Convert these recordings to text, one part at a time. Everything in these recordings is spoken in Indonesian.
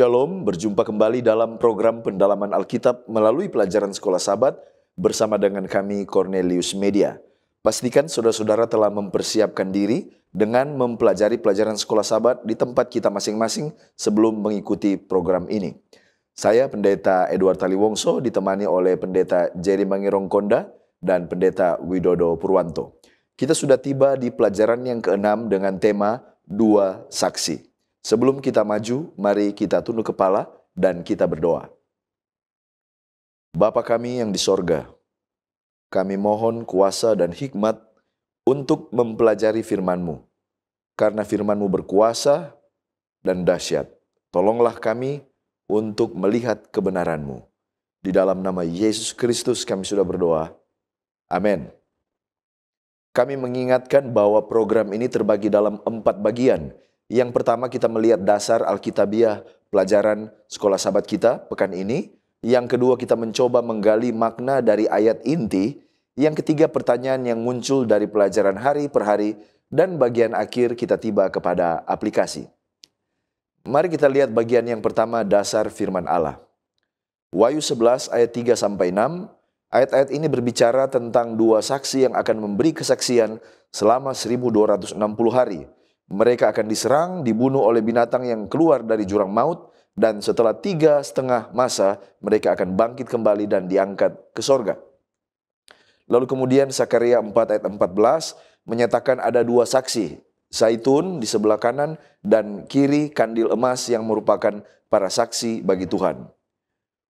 Shalom, berjumpa kembali dalam program pendalaman Alkitab melalui pelajaran Sekolah Sabat bersama dengan kami Cornelius Media. Pastikan saudara-saudara telah mempersiapkan diri dengan mempelajari pelajaran Sekolah Sabat di tempat kita masing-masing sebelum mengikuti program ini. Saya Pendeta Edward Taliwongso ditemani oleh Pendeta Jerry Mangirongkonda dan Pendeta Widodo Purwanto. Kita sudah tiba di pelajaran yang ke-6 dengan tema Dua Saksi. Sebelum kita maju, mari kita tunduk kepala dan kita berdoa. Bapa kami yang di sorga, kami mohon kuasa dan hikmat untuk mempelajari firman-Mu. Karena firman-Mu berkuasa dan dahsyat, tolonglah kami untuk melihat kebenaran-Mu. Di dalam nama Yesus Kristus kami sudah berdoa. Amin. Kami mengingatkan bahwa program ini terbagi dalam 4 bagian. Yang pertama kita melihat dasar Alkitabiah pelajaran Sekolah Sabat kita pekan ini. Yang kedua kita mencoba menggali makna dari ayat inti. Yang ketiga pertanyaan yang muncul dari pelajaran hari per hari. Dan bagian akhir kita tiba kepada aplikasi. Mari kita lihat bagian yang pertama, dasar firman Allah. Wahyu 11 ayat 3-6. Ayat-ayat ini berbicara tentang dua saksi yang akan memberi kesaksian selama 1260 hari. Mereka akan diserang, dibunuh oleh binatang yang keluar dari jurang maut, dan setelah 3,5 masa, mereka akan bangkit kembali dan diangkat ke sorga. Lalu kemudian Sakaria 4 ayat 14 menyatakan ada dua saksi, zaitun di sebelah kanan dan kiri kandil emas yang merupakan para saksi bagi Tuhan.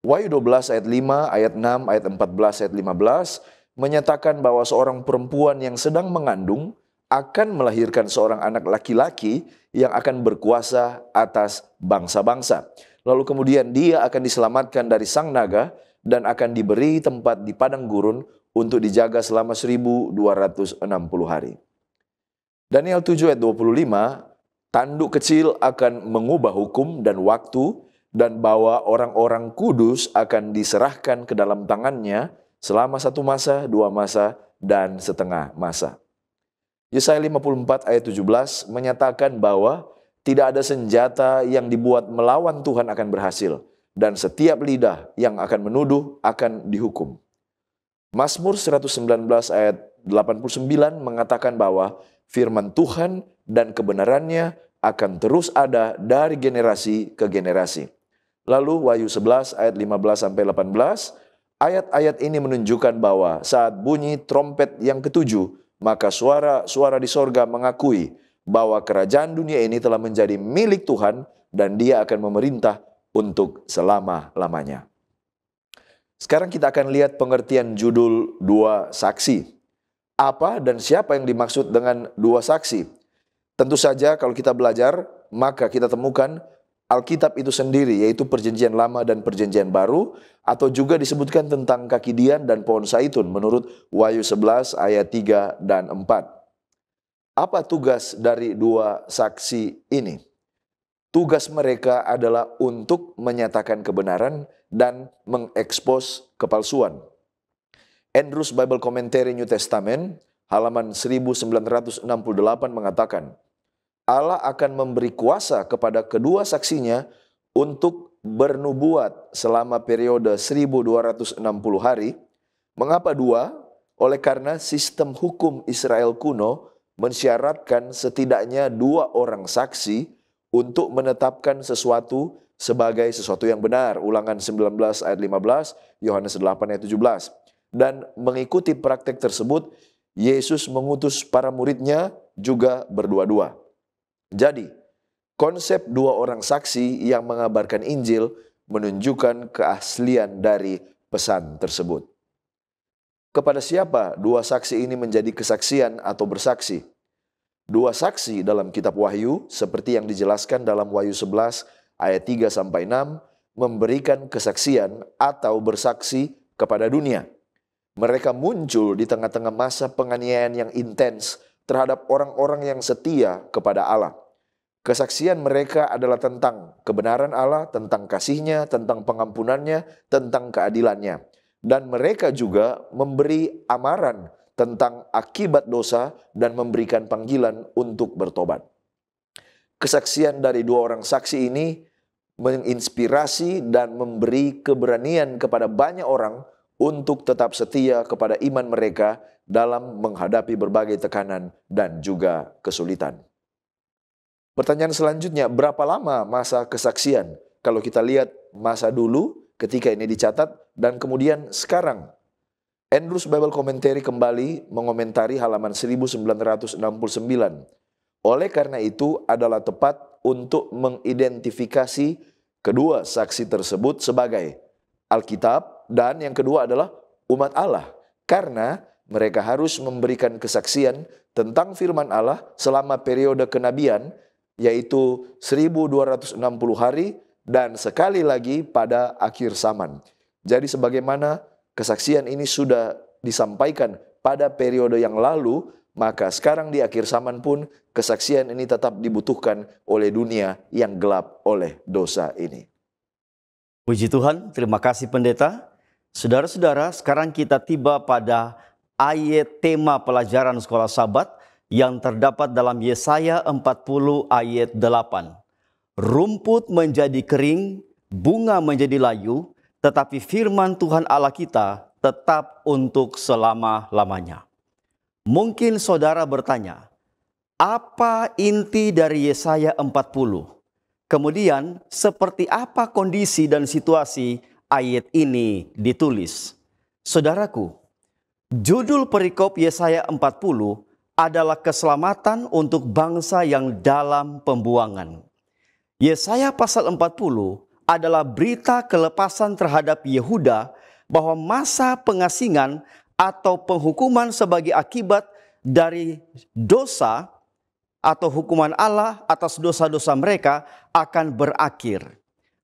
Wahyu 12 ayat 5, ayat 6, ayat 14, ayat 15 menyatakan bahwa seorang perempuan yang sedang mengandung akan melahirkan seorang anak laki-laki yang akan berkuasa atas bangsa-bangsa. Lalu kemudian dia akan diselamatkan dari sang naga dan akan diberi tempat di padang gurun untuk dijaga selama 1260 hari. Daniel 7 ayat 25, tanduk kecil akan mengubah hukum dan waktu dan bahwa orang-orang kudus akan diserahkan ke dalam tangannya selama 1 masa, 2 masa, dan setengah masa. Yesaya 54 ayat 17 menyatakan bahwa tidak ada senjata yang dibuat melawan Tuhan akan berhasil, dan setiap lidah yang akan menuduh akan dihukum. Mazmur 119 ayat 89 mengatakan bahwa firman Tuhan dan kebenarannya akan terus ada dari generasi ke generasi. Lalu Wahyu 11 ayat 15-18, ayat-ayat ini menunjukkan bahwa saat bunyi trompet yang ketujuh, maka suara-suara di sorga mengakui bahwa kerajaan dunia ini telah menjadi milik Tuhan dan dia akan memerintah untuk selama-lamanya. Sekarang kita akan lihat pengertian judul dua saksi. Apa dan siapa yang dimaksud dengan dua saksi? Tentu saja kalau kita belajar, maka kita temukan Alkitab itu sendiri, yaitu Perjanjian Lama dan Perjanjian Baru, atau juga disebutkan tentang kaki dian dan pohon zaitun menurut Wahyu 11 ayat 3 dan 4. Apa tugas dari dua saksi ini? Tugas mereka adalah untuk menyatakan kebenaran dan mengekspos kepalsuan. Andrews Bible Commentary New Testament, halaman 1968 mengatakan, Allah akan memberi kuasa kepada kedua saksinya untuk bernubuat selama periode 1260 hari. Mengapa dua? Oleh karena sistem hukum Israel kuno mensyaratkan setidaknya 2 orang saksi untuk menetapkan sesuatu sebagai sesuatu yang benar. Ulangan 19 ayat 15, Yohanes 8 ayat 17. Dan mengikuti praktek tersebut, Yesus mengutus para muridnya juga berdua-dua. Jadi, konsep 2 orang saksi yang mengabarkan Injil menunjukkan keaslian dari pesan tersebut. Kepada siapa 2 saksi ini menjadi kesaksian atau bersaksi? 2 saksi dalam kitab Wahyu, seperti yang dijelaskan dalam Wahyu 11 ayat 3-6, memberikan kesaksian atau bersaksi kepada dunia. Mereka muncul di tengah-tengah masa penganiayaan yang intens terhadap orang-orang yang setia kepada Allah. Kesaksian mereka adalah tentang kebenaran Allah, tentang kasih-Nya, tentang pengampunannya, tentang keadilannya. Dan mereka juga memberi amaran tentang akibat dosa dan memberikan panggilan untuk bertobat. Kesaksian dari 2 orang saksi ini menginspirasi dan memberi keberanian kepada banyak orang untuk tetap setia kepada iman mereka dalam menghadapi berbagai tekanan dan juga kesulitan. Pertanyaan selanjutnya, berapa lama masa kesaksian? Kalau kita lihat masa dulu ketika ini dicatat dan kemudian sekarang. Andrews Bible Commentary kembali mengomentari halaman 1969. Oleh karena itu adalah tepat untuk mengidentifikasi kedua saksi tersebut sebagai Alkitab dan yang kedua adalah umat Allah. Karena mereka harus memberikan kesaksian tentang firman Allah selama periode kenabian yaitu 1260 hari dan sekali lagi pada akhir zaman. Jadi sebagaimana kesaksian ini sudah disampaikan pada periode yang lalu, maka sekarang di akhir zaman pun kesaksian ini tetap dibutuhkan oleh dunia yang gelap oleh dosa ini. Puji Tuhan, terima kasih pendeta. Saudara-saudara, sekarang kita tiba pada ayat tema pelajaran sekolah Sabat yang terdapat dalam Yesaya 40 ayat 8. Rumput menjadi kering, bunga menjadi layu, tetapi firman Tuhan Allah kita tetap untuk selama-lamanya. Mungkin saudara bertanya, apa inti dari Yesaya 40? Kemudian, seperti apa kondisi dan situasi ayat ini ditulis? Saudaraku, judul perikop Yesaya 40 adalah keselamatan untuk bangsa yang dalam pembuangan. Yesaya pasal 40 adalah berita kelepasan terhadap Yehuda bahwa masa pengasingan atau penghukuman sebagai akibat dari dosa atau hukuman Allah atas dosa-dosa mereka akan berakhir.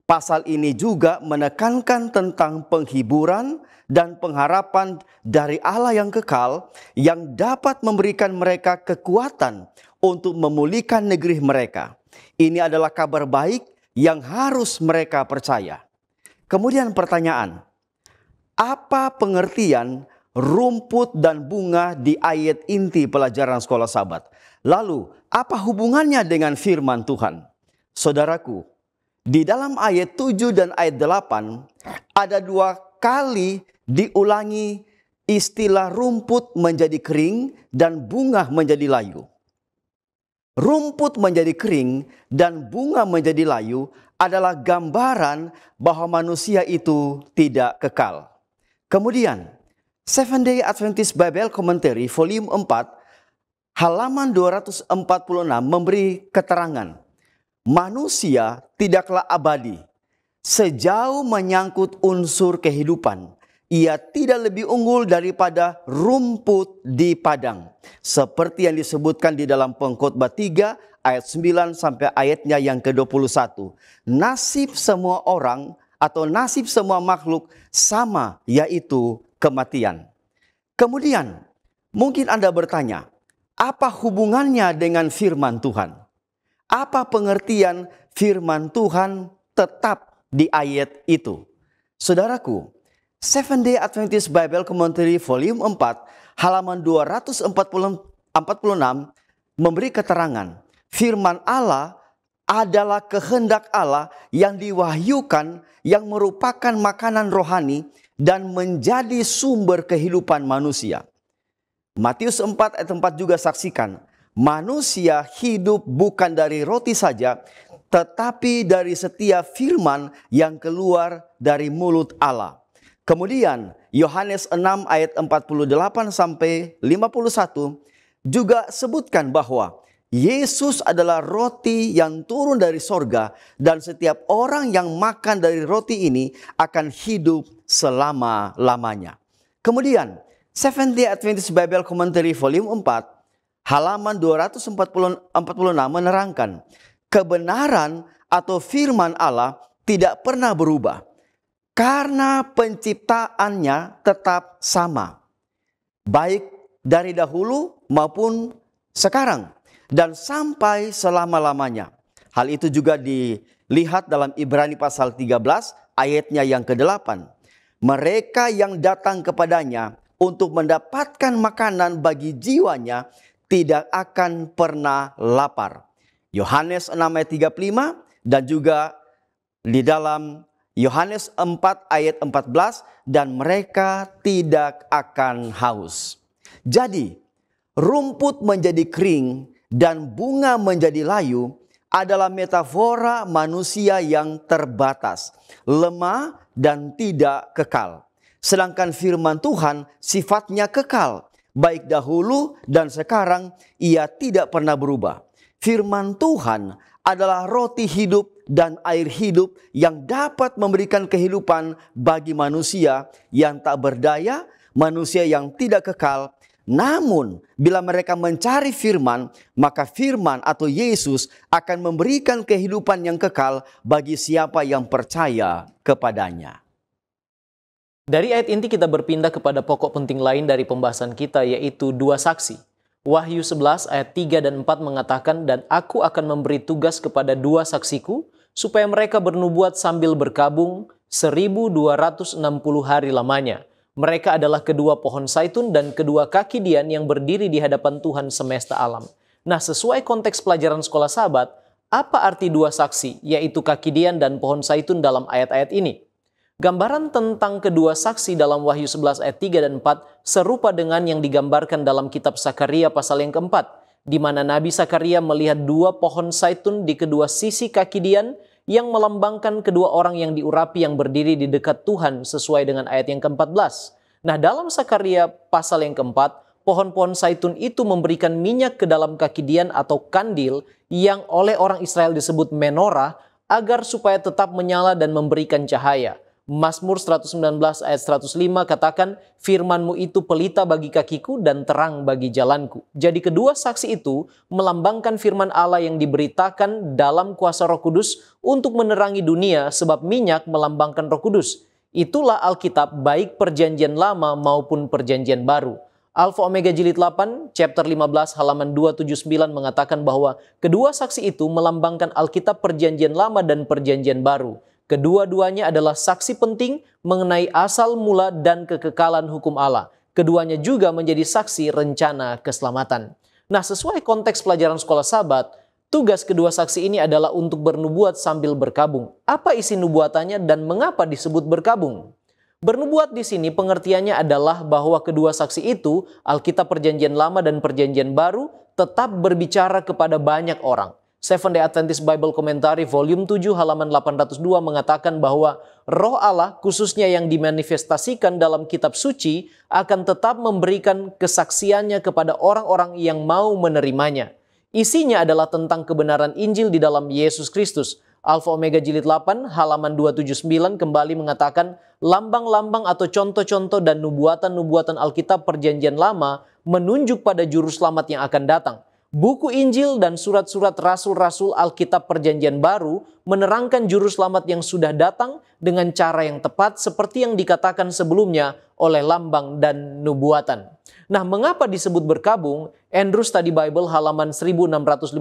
Pasal ini juga menekankan tentang penghiburan dan pengharapan dari Allah yang kekal yang dapat memberikan mereka kekuatan untuk memulihkan negeri mereka. Ini adalah kabar baik yang harus mereka percaya. Kemudian pertanyaan, apa pengertian rumput dan bunga di ayat inti pelajaran sekolah Sabat? Lalu, apa hubungannya dengan firman Tuhan? Saudaraku, di dalam ayat 7 dan ayat 8, ada 2 kali diulangi istilah rumput menjadi kering dan bunga menjadi layu. Rumput menjadi kering dan bunga menjadi layu adalah gambaran bahwa manusia itu tidak kekal. Kemudian, Seventh-day Adventist Bible Commentary volume 4 halaman 246 memberi keterangan, manusia tidaklah abadi. Sejauh menyangkut unsur kehidupan, ia tidak lebih unggul daripada rumput di padang. Seperti yang disebutkan di dalam Pengkhotbah 3 ayat 9 sampai ayatnya yang ke-21. Nasib semua orang atau nasib semua makhluk sama, yaitu kematian. Kemudian mungkin Anda bertanya, apa hubungannya dengan firman Tuhan? Apa pengertian firman Tuhan tetap di ayat itu? Saudaraku, Seventh-day Adventist Bible Commentary volume 4 halaman 246 memberi keterangan, firman Allah adalah kehendak Allah yang diwahyukan yang merupakan makanan rohani dan menjadi sumber kehidupan manusia. Matius 4 ayat 4 juga saksikan, manusia hidup bukan dari roti saja, tetapi dari setiap firman yang keluar dari mulut Allah. Kemudian Yohanes 6 ayat 48 sampai 51 juga sebutkan bahwa Yesus adalah roti yang turun dari sorga dan setiap orang yang makan dari roti ini akan hidup selama-lamanya. Kemudian Seventh-day Adventist Bible Commentary volume 4 halaman 246 menerangkan, kebenaran atau firman Allah tidak pernah berubah karena penciptaannya tetap sama, baik dari dahulu maupun sekarang dan sampai selama-lamanya. Hal itu juga dilihat dalam Ibrani pasal 13 ayatnya yang ke-8. Mereka yang datang kepadanya untuk mendapatkan makanan bagi jiwanya tidak akan pernah lapar. Yohanes 6 ayat 35 dan juga di dalam Yohanes 4 ayat 14, dan mereka tidak akan haus. Jadi, rumput menjadi kering dan bunga menjadi layu adalah metafora manusia yang terbatas, lemah dan tidak kekal. Sedangkan firman Tuhan sifatnya kekal, baik dahulu dan sekarang ia tidak pernah berubah. Firman Tuhan adalah roti hidup dan air hidup yang dapat memberikan kehidupan bagi manusia yang tak berdaya, manusia yang tidak kekal. Namun bila mereka mencari firman, maka firman atau Yesus akan memberikan kehidupan yang kekal bagi siapa yang percaya kepadanya. Dari ayat inti kita berpindah kepada pokok penting lain dari pembahasan kita, yaitu dua saksi. Wahyu 11 ayat 3 dan 4 mengatakan, "Dan aku akan memberi tugas kepada dua saksiku, supaya mereka bernubuat sambil berkabung 1260 hari lamanya. Mereka adalah kedua pohon zaitun dan kedua kaki dian yang berdiri di hadapan Tuhan semesta alam." Nah, sesuai konteks pelajaran sekolah Sabat, apa arti dua saksi, yaitu kaki dian dan pohon zaitun dalam ayat-ayat ini? Gambaran tentang kedua saksi dalam Wahyu 11 ayat 3 dan 4 serupa dengan yang digambarkan dalam kitab Sakaria pasal yang keempat, di mana Nabi Sakaria melihat dua pohon zaitun di kedua sisi kaki dian yang melambangkan kedua orang yang diurapi yang berdiri di dekat Tuhan sesuai dengan ayat yang ke-14. Nah, dalam Sakaria pasal yang keempat, pohon-pohon zaitun itu memberikan minyak ke dalam kaki dian atau kandil yang oleh orang Israel disebut menorah, agar supaya tetap menyala dan memberikan cahaya. Mazmur 119 ayat 105 katakan, "Firman-Mu itu pelita bagi kakiku dan terang bagi jalanku." Jadi kedua saksi itu melambangkan firman Allah yang diberitakan dalam kuasa Roh Kudus untuk menerangi dunia, sebab minyak melambangkan Roh Kudus. Itulah Alkitab baik perjanjian lama maupun perjanjian baru. Alfa Omega Jilid 8, chapter 15 halaman 279 mengatakan bahwa kedua saksi itu melambangkan Alkitab perjanjian lama dan perjanjian baru. Kedua-duanya adalah saksi penting mengenai asal mula dan kekekalan hukum Allah. Keduanya juga menjadi saksi rencana keselamatan. Nah, sesuai konteks pelajaran sekolah Sabat, tugas kedua saksi ini adalah untuk bernubuat sambil berkabung. Apa isi nubuatannya dan mengapa disebut berkabung? Bernubuat di sini pengertiannya adalah bahwa kedua saksi itu, Alkitab Perjanjian Lama dan Perjanjian Baru, tetap berbicara kepada banyak orang. Seventh-day Adventist Bible Commentary volume 7 halaman 802 mengatakan bahwa Roh Allah khususnya yang dimanifestasikan dalam kitab suci akan tetap memberikan kesaksiannya kepada orang-orang yang mau menerimanya. Isinya adalah tentang kebenaran Injil di dalam Yesus Kristus. Alfa Omega Jilid 8 halaman 279 kembali mengatakan lambang-lambang atau contoh-contoh dan nubuatan-nubuatan Alkitab Perjanjian Lama menunjuk pada juru selamat yang akan datang. Buku Injil dan surat-surat rasul-rasul Alkitab Perjanjian Baru menerangkan juru selamat yang sudah datang dengan cara yang tepat seperti yang dikatakan sebelumnya oleh lambang dan nubuatan. Nah, mengapa disebut berkabung? Andrew Study Bible halaman 1654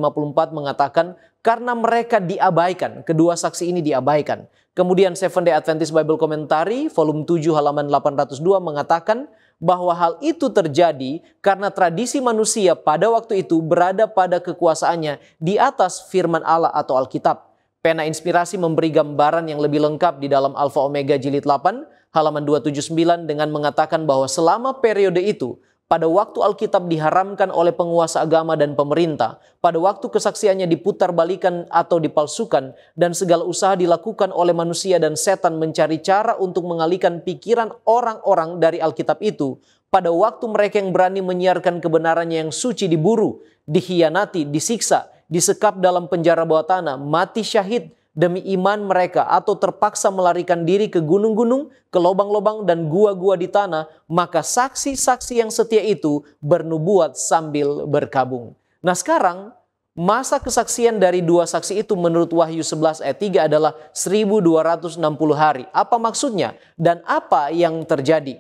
mengatakan karena mereka diabaikan, kedua saksi ini diabaikan. Kemudian Seventh-day Adventist Bible Commentary volume 7 halaman 802 mengatakan bahwa hal itu terjadi karena tradisi manusia pada waktu itu berada pada kekuasaannya di atas firman Allah atau Alkitab. Pena Inspirasi memberi gambaran yang lebih lengkap di dalam Alfa Omega Jilid 8 halaman 279 dengan mengatakan bahwa selama periode itu, pada waktu Alkitab diharamkan oleh penguasa agama dan pemerintah, pada waktu kesaksiannya diputar-balikan atau dipalsukan, dan segala usaha dilakukan oleh manusia dan setan mencari cara untuk mengalihkan pikiran orang-orang dari Alkitab itu, pada waktu mereka yang berani menyiarkan kebenarannya yang suci diburu, dikhianati, disiksa, disekap dalam penjara bawah tanah, mati syahid demi iman mereka, atau terpaksa melarikan diri ke gunung-gunung, ke lobang-lobang dan gua-gua di tanah, maka saksi-saksi yang setia itu bernubuat sambil berkabung. Nah, sekarang masa kesaksian dari dua saksi itu menurut Wahyu 11 ayat 3 adalah 1260 hari. Apa maksudnya dan apa yang terjadi?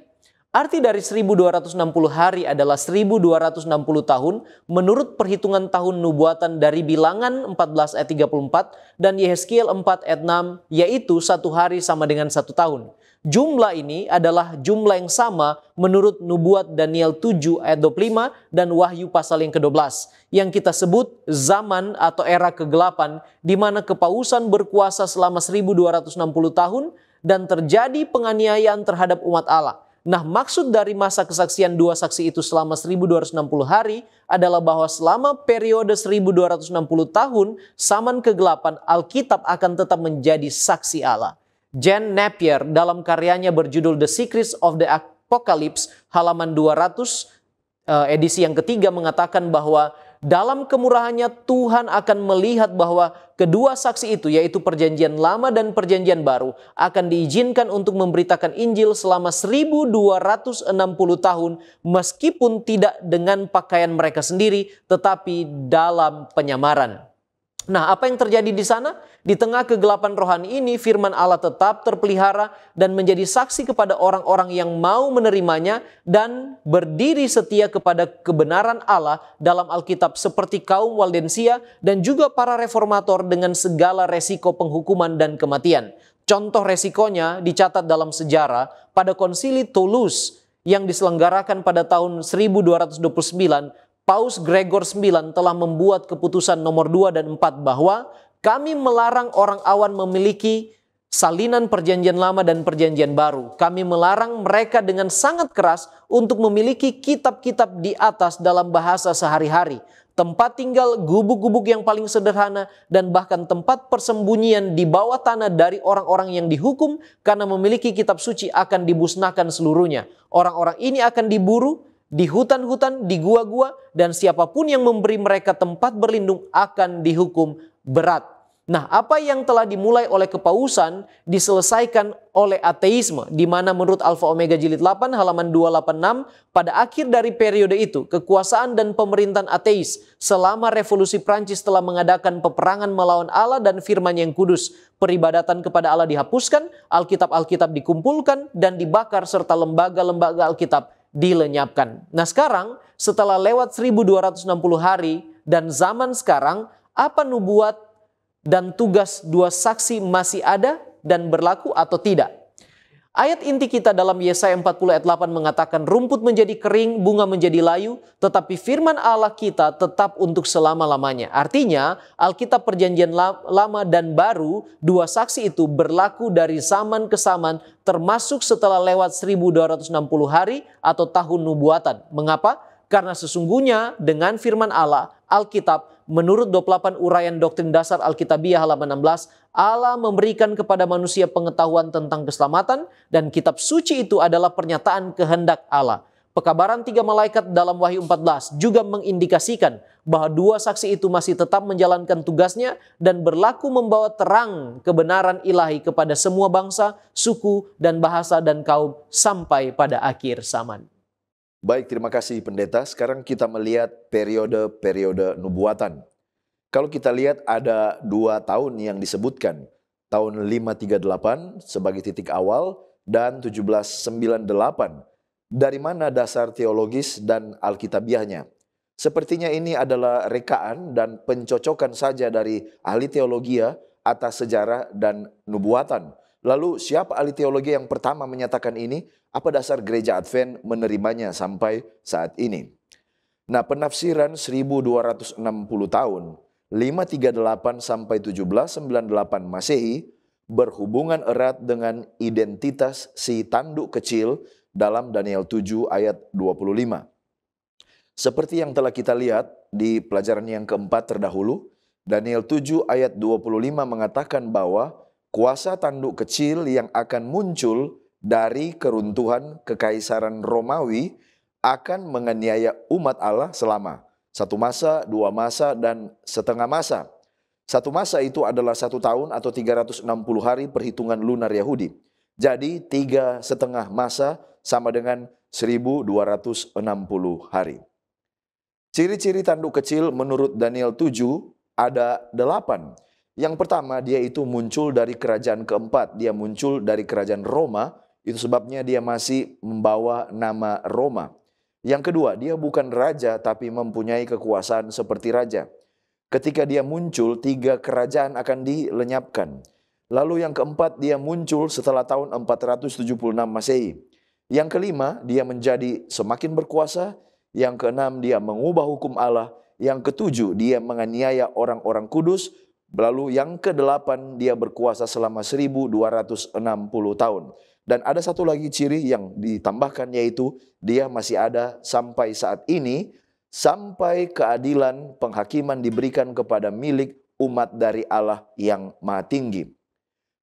Arti dari 1260 hari adalah 1260 tahun menurut perhitungan tahun nubuatan dari Bilangan 14 ayat 34 dan Yehezkiel 4 ayat 6, yaitu 1 hari sama dengan 1 tahun. Jumlah ini adalah jumlah yang sama menurut nubuat Daniel 7 ayat 25 dan Wahyu pasal yang ke-12 yang kita sebut zaman atau era kegelapan di mana kepausan berkuasa selama 1260 tahun dan terjadi penganiayaan terhadap umat Allah. Nah, maksud dari masa kesaksian dua saksi itu selama 1260 hari adalah bahwa selama periode 1260 tahun zaman kegelapan, Alkitab akan tetap menjadi saksi Allah. Jan Napier dalam karyanya berjudul The Secrets of the Apocalypse halaman 200 edisi yang ketiga mengatakan bahwa dalam kemurahannya Tuhan akan melihat bahwa kedua saksi itu yaitu perjanjian lama dan perjanjian baru akan diizinkan untuk memberitakan Injil selama 1260 tahun meskipun tidak dengan pakaian mereka sendiri tetapi dalam penyamaran. Nah, apa yang terjadi di sana? Di tengah kegelapan rohani ini, firman Allah tetap terpelihara dan menjadi saksi kepada orang-orang yang mau menerimanya dan berdiri setia kepada kebenaran Allah dalam Alkitab seperti kaum Waldensia dan juga para reformator dengan segala resiko penghukuman dan kematian. Contoh resikonya dicatat dalam sejarah pada konsili Toulouse yang diselenggarakan pada tahun 1229. Paus Gregor IX telah membuat keputusan nomor 2 dan 4 bahwa kami melarang orang awan memiliki salinan perjanjian lama dan perjanjian baru. Kami melarang mereka dengan sangat keras untuk memiliki kitab-kitab di atas dalam bahasa sehari-hari. Tempat tinggal, gubuk-gubuk yang paling sederhana, dan bahkan tempat persembunyian di bawah tanah dari orang-orang yang dihukum karena memiliki kitab suci akan dimusnahkan seluruhnya. Orang-orang ini akan diburu di hutan-hutan, di gua-gua, dan siapapun yang memberi mereka tempat berlindung akan dihukum berat. Nah, apa yang telah dimulai oleh kepausan diselesaikan oleh ateisme, di mana menurut Alfa Omega Jilid 8 halaman 286, pada akhir dari periode itu, kekuasaan dan pemerintahan ateis selama revolusi Prancis telah mengadakan peperangan melawan Allah dan firman yang kudus. Peribadatan kepada Allah dihapuskan, Alkitab-Alkitab dikumpulkan dan dibakar serta lembaga-lembaga Alkitab dilenyapkan. Nah, sekarang setelah lewat 1260 hari dan zaman sekarang, apa nubuat dan tugas dua saksi masih ada dan berlaku atau tidak? Ayat inti kita dalam Yesaya 40 ayat 8 mengatakan rumput menjadi kering, bunga menjadi layu, tetapi firman Allah kita tetap untuk selama-lamanya. Artinya Alkitab perjanjian lama dan baru, dua saksi itu berlaku dari zaman ke zaman termasuk setelah lewat 1260 hari atau tahun nubuatan. Mengapa? Karena sesungguhnya dengan firman Allah, Alkitab, menurut 28 uraian doktrin dasar Alkitabiah halaman 16, Allah memberikan kepada manusia pengetahuan tentang keselamatan dan kitab suci itu adalah pernyataan kehendak Allah. Pekabaran 3 malaikat dalam Wahyu 14 juga mengindikasikan bahwa dua saksi itu masih tetap menjalankan tugasnya dan berlaku membawa terang kebenaran ilahi kepada semua bangsa, suku, dan bahasa dan kaum sampai pada akhir zaman. Baik, terima kasih pendeta. Sekarang kita melihat periode-periode nubuatan. Kalau kita lihat ada 2 tahun yang disebutkan. Tahun 538 sebagai titik awal dan 1798. Dari mana dasar teologis dan alkitabiahnya? Sepertinya ini adalah rekaan dan pencocokan saja dari ahli teologi atas sejarah dan nubuatan. Lalu siapa ahli teologi yang pertama menyatakan ini? Apa dasar gereja Advent menerimanya sampai saat ini? Nah, penafsiran 1260 tahun, 538 sampai 1798 Masehi, berhubungan erat dengan identitas si tanduk kecil dalam Daniel 7 ayat 25. Seperti yang telah kita lihat di pelajaran yang keempat terdahulu, Daniel 7 ayat 25 mengatakan bahwa kuasa tanduk kecil yang akan muncul dari keruntuhan kekaisaran Romawi akan menganiaya umat Allah selama 1 masa, 2 masa, dan setengah masa. 1 masa itu adalah 1 tahun atau 360 hari perhitungan lunar Yahudi. Jadi 3,5 masa sama dengan 1260 hari. Ciri-ciri tanduk kecil menurut Daniel 7 ada 8. Yang pertama, dia itu muncul dari kerajaan keempat. Dia muncul dari kerajaan Roma. Itu sebabnya dia masih membawa nama Roma. Yang kedua, dia bukan raja tapi mempunyai kekuasaan seperti raja. Ketika dia muncul, 3 kerajaan akan dilenyapkan. Lalu yang keempat, dia muncul setelah tahun 476 Masehi. Yang kelima, dia menjadi semakin berkuasa. Yang keenam, dia mengubah hukum Allah. Yang ketujuh, dia menganiaya orang-orang kudus. Lalu yang kedelapan, dia berkuasa selama 1260 tahun. Dan ada satu lagi ciri yang ditambahkan, yaitu dia masih ada sampai saat ini, sampai keadilan penghakiman diberikan kepada milik umat dari Allah yang Maha Tinggi.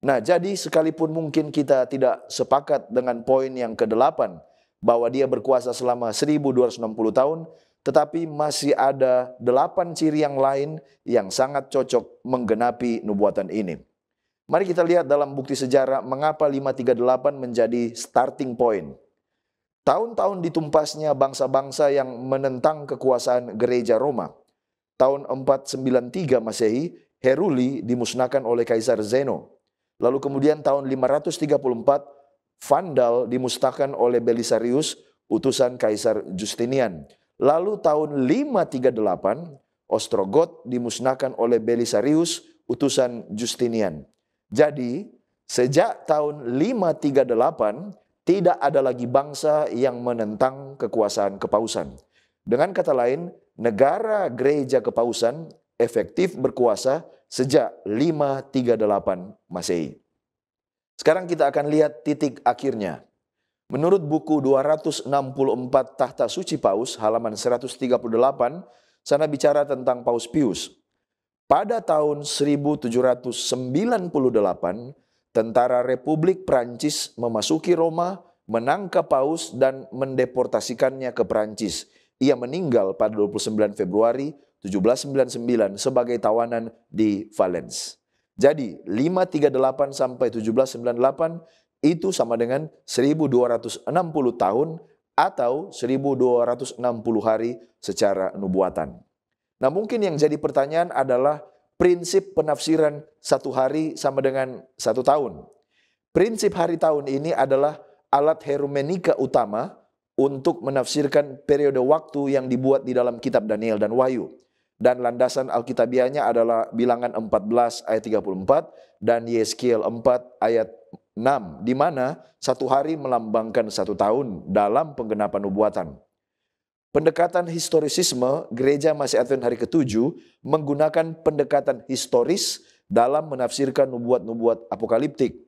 Nah, jadi sekalipun mungkin kita tidak sepakat dengan poin yang ke-8, bahwa dia berkuasa selama 1260 tahun, tetapi masih ada 8 ciri yang lain yang sangat cocok menggenapi nubuatan ini. Mari kita lihat dalam bukti sejarah mengapa 538 menjadi starting point. Tahun-tahun ditumpasnya bangsa-bangsa yang menentang kekuasaan gereja Roma. Tahun 493 Masehi, Heruli dimusnahkan oleh Kaisar Zeno. Lalu kemudian tahun 534, Vandal dimusnahkan oleh Belisarius, utusan Kaisar Justinian. Lalu tahun 538, Ostrogot dimusnahkan oleh Belisarius, utusan Justinian. Jadi, sejak tahun 538, tidak ada lagi bangsa yang menentang kekuasaan kepausan. Dengan kata lain, negara gereja kepausan efektif berkuasa sejak 538 Masehi. Sekarang kita akan lihat titik akhirnya. Menurut buku 264 Tahta Suci Paus, halaman 138, sana bicara tentang Paus Pius. Pada tahun 1798, tentara Republik Prancis memasuki Roma, menangkap Paus dan mendeportasikannya ke Prancis. Ia meninggal pada 29 Februari 1799 sebagai tawanan di Valence. Jadi 538 sampai 1798 itu sama dengan 1260 tahun atau 1260 hari secara nubuatan. Nah, mungkin yang jadi pertanyaan adalah prinsip penafsiran satu hari sama dengan satu tahun. Prinsip hari tahun ini adalah alat hermeneutika utama untuk menafsirkan periode waktu yang dibuat di dalam kitab Daniel dan Wahyu. Dan landasan Alkitabiahnya adalah Bilangan 14 ayat 34 dan Yeskiel 4 ayat 6, di mana satu hari melambangkan satu tahun dalam penggenapan nubuatan. Pendekatan historisisme gereja Masih Advent hari ke-7 menggunakan pendekatan historis dalam menafsirkan nubuat-nubuat apokaliptik.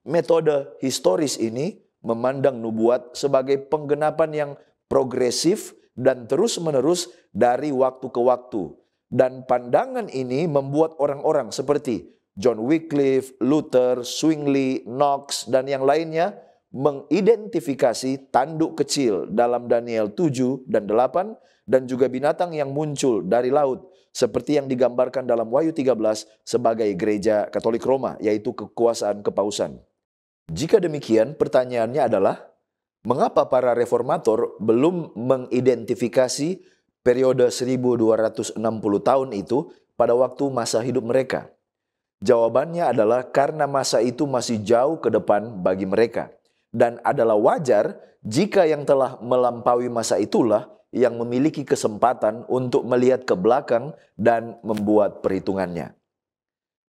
Metode historis ini memandang nubuat sebagai penggenapan yang progresif dan terus-menerus dari waktu ke waktu. Dan pandangan ini membuat orang-orang seperti John Wycliffe, Luther, Zwingli, Knox, dan yang lainnya mengidentifikasi tanduk kecil dalam Daniel 7 dan 8 dan juga binatang yang muncul dari laut seperti yang digambarkan dalam Wahyu 13 sebagai gereja Katolik Roma, yaitu kekuasaan kepausan. Jika demikian, pertanyaannya adalah mengapa para reformator belum mengidentifikasi periode 1260 tahun itu pada waktu masa hidup mereka? Jawabannya adalah karena masa itu masih jauh ke depan bagi mereka. Dan adalah wajar jika yang telah melampaui masa itulah yang memiliki kesempatan untuk melihat ke belakang dan membuat perhitungannya.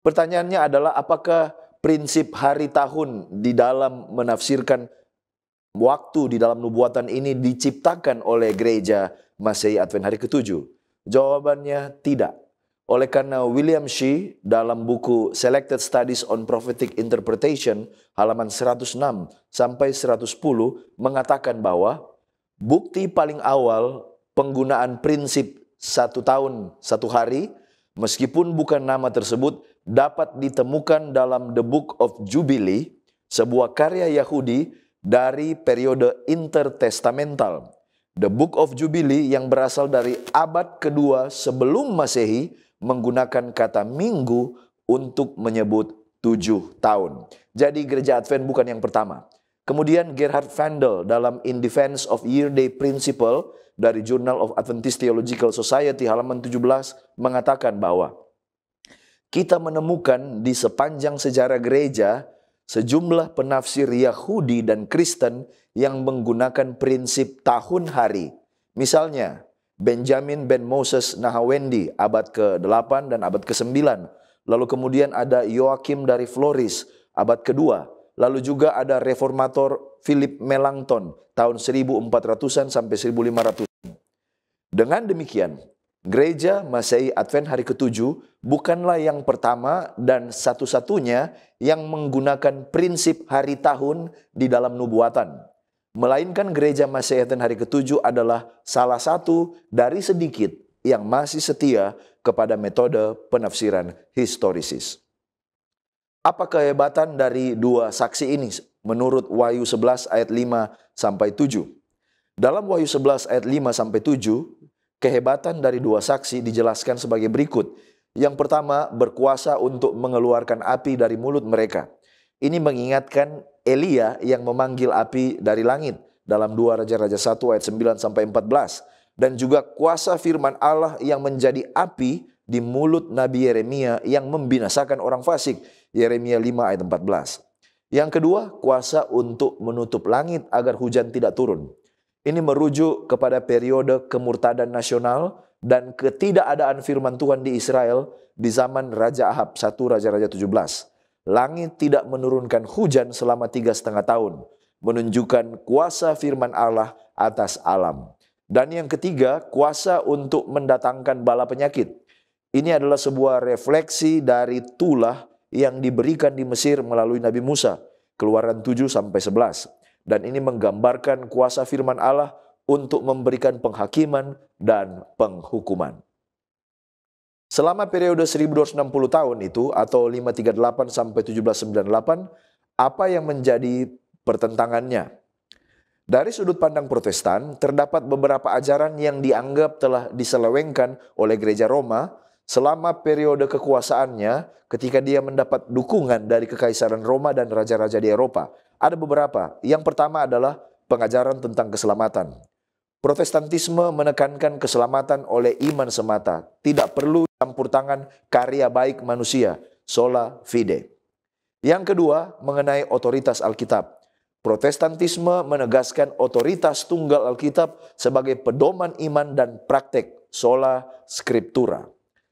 Pertanyaannya adalah apakah prinsip hari tahun di dalam menafsirkan waktu di dalam nubuatan ini diciptakan oleh gereja Masih Advent hari ke-7? Jawabannya tidak. Oleh karena William Shea dalam buku Selected Studies on Prophetic Interpretation halaman 106 sampai 110 mengatakan bahwa bukti paling awal penggunaan prinsip satu tahun satu hari meskipun bukan nama tersebut dapat ditemukan dalam The Book of Jubilee, sebuah karya Yahudi dari periode intertestamental. The Book of Jubilee yang berasal dari abad kedua sebelum Masehi menggunakan kata minggu untuk menyebut 7 tahun. Jadi gereja Advent bukan yang pertama. Kemudian Gerhard Vandal dalam In Defense of Year Day Principle dari Journal of Adventist Theological Society halaman 17 mengatakan bahwa kita menemukan di sepanjang sejarah gereja sejumlah penafsir Yahudi dan Kristen yang menggunakan prinsip tahun hari. Misalnya, Benjamin Ben Moses Nahawendi abad ke-8 dan abad ke-9. Lalu kemudian ada Yoakim dari Floris, abad kedua. Lalu juga ada reformator Philip Melanchthon, tahun 1400-an sampai 1500. Dengan demikian, Gereja Masehi Advent hari ke-7 bukanlah yang pertama dan satu-satunya yang menggunakan prinsip hari tahun di dalam nubuatan. Melainkan Gereja Masehi Advent hari ke-7 adalah salah satu dari sedikit yang masih setia kepada metode penafsiran historisis. Apa kehebatan dari dua saksi ini menurut Wahyu 11 ayat 5 sampai 7? Dalam Wahyu 11 ayat 5 sampai 7, kehebatan dari dua saksi dijelaskan sebagai berikut. Yang pertama, berkuasa untuk mengeluarkan api dari mulut mereka. Ini mengingatkan Elia yang memanggil api dari langit dalam 2 Raja-Raja 1 ayat 9 sampai 14. Dan juga kuasa firman Allah yang menjadi api di mulut Nabi Yeremia yang membinasakan orang fasik. Yeremia 5 ayat 14. Yang kedua, kuasa untuk menutup langit agar hujan tidak turun. Ini merujuk kepada periode kemurtadan nasional dan ketidakadaan firman Tuhan di Israel di zaman Raja Ahab, 1 Raja-Raja 17. Langit tidak menurunkan hujan selama 3,5 tahun, menunjukkan kuasa firman Allah atas alam. Dan yang ketiga, kuasa untuk mendatangkan bala penyakit. Ini adalah sebuah refleksi dari tulah yang diberikan di Mesir melalui Nabi Musa, Keluaran 7-11. Dan ini menggambarkan kuasa firman Allah untuk memberikan penghakiman dan penghukuman. Selama periode 1260 tahun itu atau 538 sampai 1798, apa yang menjadi pertentangannya? Dari sudut pandang Protestan, terdapat beberapa ajaran yang dianggap telah diselewengkan oleh Gereja Roma selama periode kekuasaannya ketika dia mendapat dukungan dari Kekaisaran Roma dan raja-raja di Eropa. Ada beberapa. Yang pertama adalah pengajaran tentang keselamatan. Protestantisme menekankan keselamatan oleh iman semata. Tidak perlu campur tangan karya baik manusia. Sola fide. Yang kedua, mengenai otoritas Alkitab. Protestantisme menegaskan otoritas tunggal Alkitab sebagai pedoman iman dan praktek. Sola scriptura.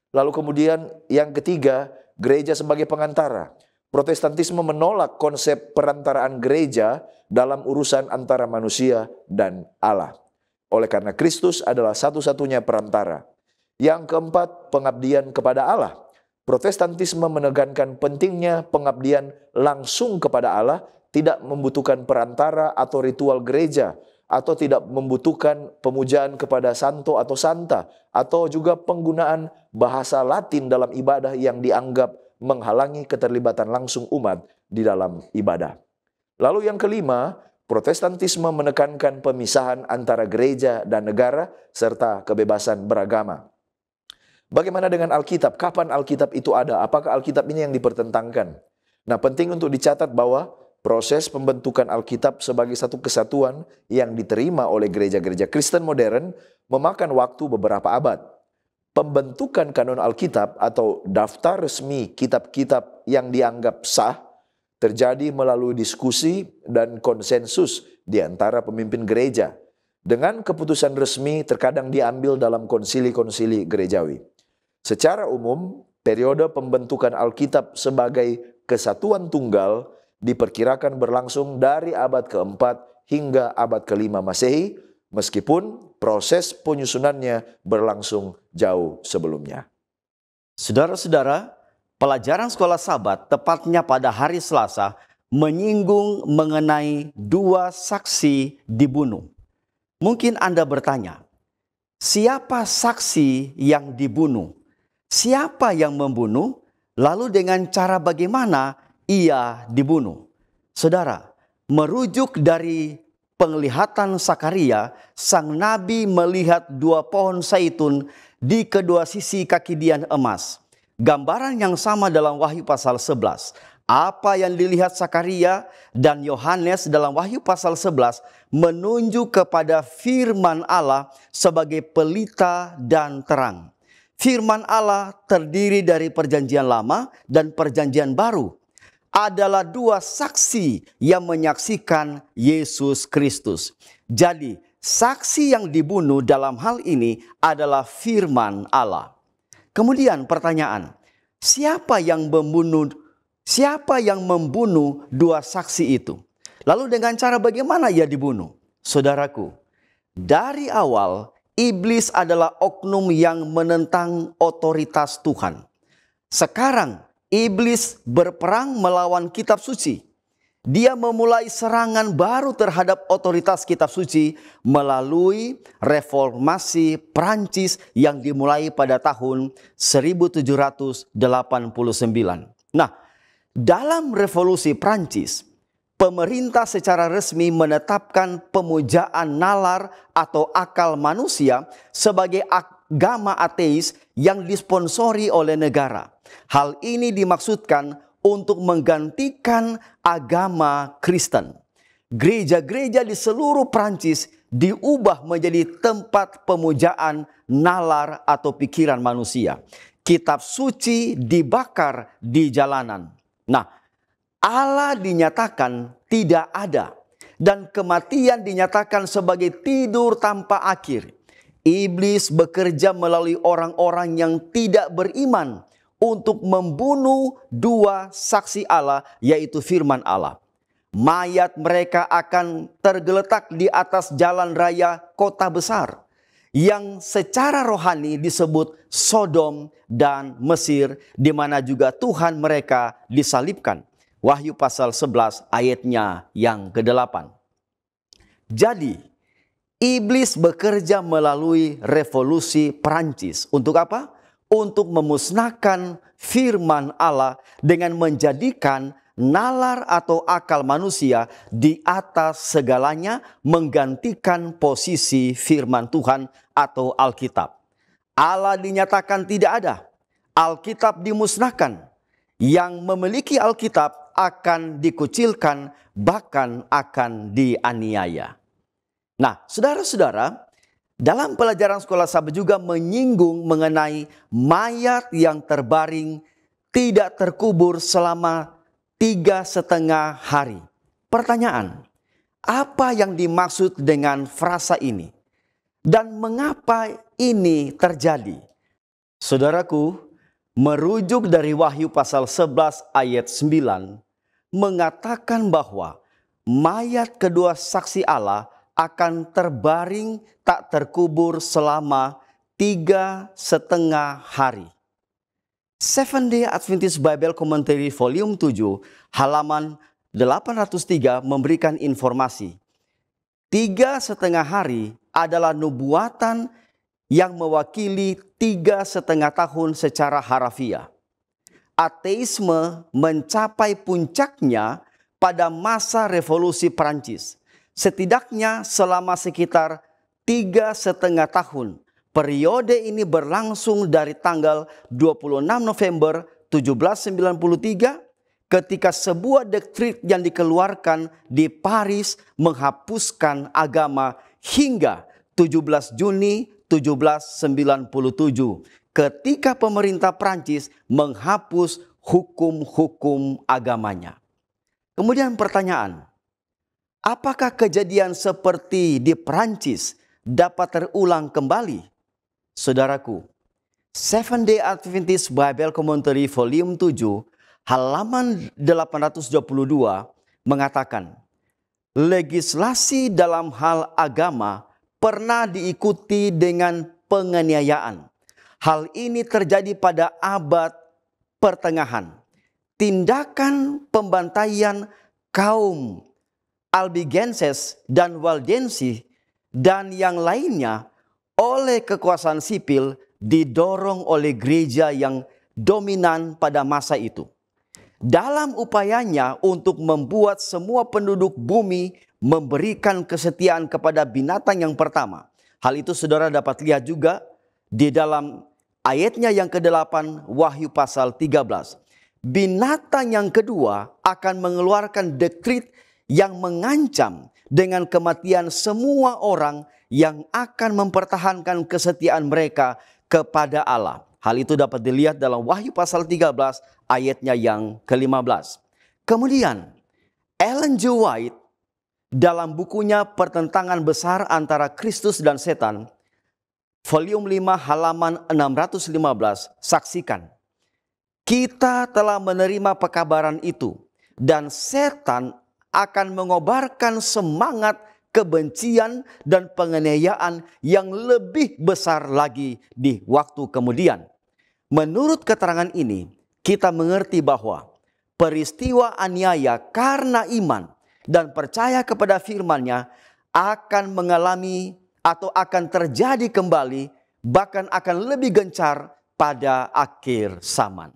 Lalu kemudian yang ketiga, gereja sebagai pengantara. Protestantisme menolak konsep perantaraan gereja dalam urusan antara manusia dan Allah. Oleh karena Kristus adalah satu-satunya perantara. Yang keempat, pengabdian kepada Allah. Protestantisme menekankan pentingnya pengabdian langsung kepada Allah, tidak membutuhkan perantara atau ritual gereja, atau tidak membutuhkan pemujaan kepada santo atau santa, atau juga penggunaan bahasa Latin dalam ibadah yang dianggap menghalangi keterlibatan langsung umat di dalam ibadah. Lalu yang kelima, Protestantisme menekankan pemisahan antara gereja dan negara serta kebebasan beragama. Bagaimana dengan Alkitab? Kapan Alkitab itu ada? Apakah Alkitab ini yang dipertentangkan? Nah, penting untuk dicatat bahwa proses pembentukan Alkitab sebagai satu kesatuan yang diterima oleh gereja-gereja Kristen modern memakan waktu beberapa abad. Pembentukan kanon Alkitab atau daftar resmi kitab-kitab yang dianggap sah terjadi melalui diskusi dan konsensus di antara pemimpin gereja. Dengan keputusan resmi terkadang diambil dalam konsili-konsili gerejawi. Secara umum, periode pembentukan Alkitab sebagai kesatuan tunggal diperkirakan berlangsung dari abad keempat hingga abad kelima Masehi, meskipun proses penyusunannya berlangsung jauh sebelumnya. Saudara-saudara, pelajaran sekolah Sabat tepatnya pada hari Selasa menyinggung mengenai dua saksi dibunuh. Mungkin Anda bertanya, siapa saksi yang dibunuh? Siapa yang membunuh? Lalu dengan cara bagaimana ia dibunuh? Saudara, merujuk dari penglihatan Sakaria, sang nabi melihat dua pohon zaitun di kedua sisi kaki dian emas. Gambaran yang sama dalam Wahyu pasal 11. Apa yang dilihat Sakaria dan Yohanes dalam Wahyu pasal 11 menunjuk kepada firman Allah sebagai pelita dan terang. Firman Allah terdiri dari perjanjian lama dan perjanjian baru. Adalah dua saksi yang menyaksikan Yesus Kristus. Jadi, saksi yang dibunuh dalam hal ini adalah firman Allah. Kemudian pertanyaan, Siapa yang membunuh dua saksi itu? Lalu dengan cara bagaimana ia dibunuh? Saudaraku, dari awal iblis adalah oknum yang menentang otoritas Tuhan. Sekarang iblis berperang melawan kitab suci. Dia memulai serangan baru terhadap otoritas kitab suci melalui reformasi Prancis yang dimulai pada tahun 1789. Nah, dalam revolusi Prancis, pemerintah secara resmi menetapkan pemujaan nalar atau akal manusia sebagai agama ateis yang disponsori oleh negara. Hal ini dimaksudkan untuk menggantikan agama Kristen. Gereja-gereja di seluruh Prancis diubah menjadi tempat pemujaan nalar atau pikiran manusia. Kitab suci dibakar di jalanan. Nah, Allah dinyatakan tidak ada dan kematian dinyatakan sebagai tidur tanpa akhir. Iblis bekerja melalui orang-orang yang tidak beriman untuk membunuh dua saksi Allah, yaitu firman Allah. Mayat mereka akan tergeletak di atas jalan raya kota besar yang secara rohani disebut Sodom dan Mesir, di mana juga Tuhan mereka disalibkan. Wahyu pasal 11 ayatnya yang ke-8. Jadi, iblis bekerja melalui revolusi Prancis. Untuk apa? Untuk memusnahkan firman Allah dengan menjadikan nalar atau akal manusia di atas segalanya, menggantikan posisi firman Tuhan atau Alkitab. Allah dinyatakan tidak ada. Alkitab dimusnahkan. Yang memiliki Alkitab akan dikucilkan, bahkan akan dianiaya. Nah, saudara-saudara, dalam pelajaran sekolah sahabat juga menyinggung mengenai mayat yang terbaring tidak terkubur selama 3,5 hari. Pertanyaan, apa yang dimaksud dengan frasa ini? Dan mengapa ini terjadi? Saudaraku, merujuk dari Wahyu pasal 11 ayat 9, mengatakan bahwa mayat kedua saksi Allah akan terbaring tak terkubur selama 3,5 hari. Seventh-day Adventist Bible Commentary volume 7 halaman 803 memberikan informasi. 3,5 hari adalah nubuatan yang mewakili 3,5 tahun secara harafiah. Ateisme mencapai puncaknya pada masa revolusi Prancis. Setidaknya selama sekitar 3,5 tahun. Periode ini berlangsung dari tanggal 26 November 1793 ketika sebuah dekret yang dikeluarkan di Paris menghapuskan agama hingga 17 Juni 1797 ketika pemerintah Prancis menghapus hukum-hukum agamanya. Kemudian pertanyaan, apakah kejadian seperti di Prancis dapat terulang kembali? Saudaraku, Seventh-day Adventist Bible Commentary volume 7 halaman 822 mengatakan, legislasi dalam hal agama pernah diikuti dengan penganiayaan. Hal ini terjadi pada abad pertengahan. Tindakan pembantaian kaum Albigenses dan Waldensi dan yang lainnya oleh kekuasaan sipil didorong oleh gereja yang dominan pada masa itu. Dalam upayanya untuk membuat semua penduduk bumi memberikan kesetiaan kepada binatang yang pertama. Hal itu saudara dapat lihat juga di dalam ayatnya yang ke-8 Wahyu pasal 13. Binatang yang kedua akan mengeluarkan dekret yang mengancam dengan kematian semua orang yang akan mempertahankan kesetiaan mereka kepada Allah. Hal itu dapat dilihat dalam Wahyu pasal 13 ayatnya yang ke-15. Kemudian Ellen G. White dalam bukunya Pertentangan Besar Antara Kristus dan Setan, volume 5 halaman 615, saksikan. Kita telah menerima pekabaran itu, dan setan akan mengobarkan semangat kebencian dan penganiayaan yang lebih besar lagi di waktu kemudian. Menurut keterangan ini, kita mengerti bahwa peristiwa aniaya karena iman dan percaya kepada firman-Nya akan mengalami atau akan terjadi kembali, bahkan akan lebih gencar pada akhir zaman.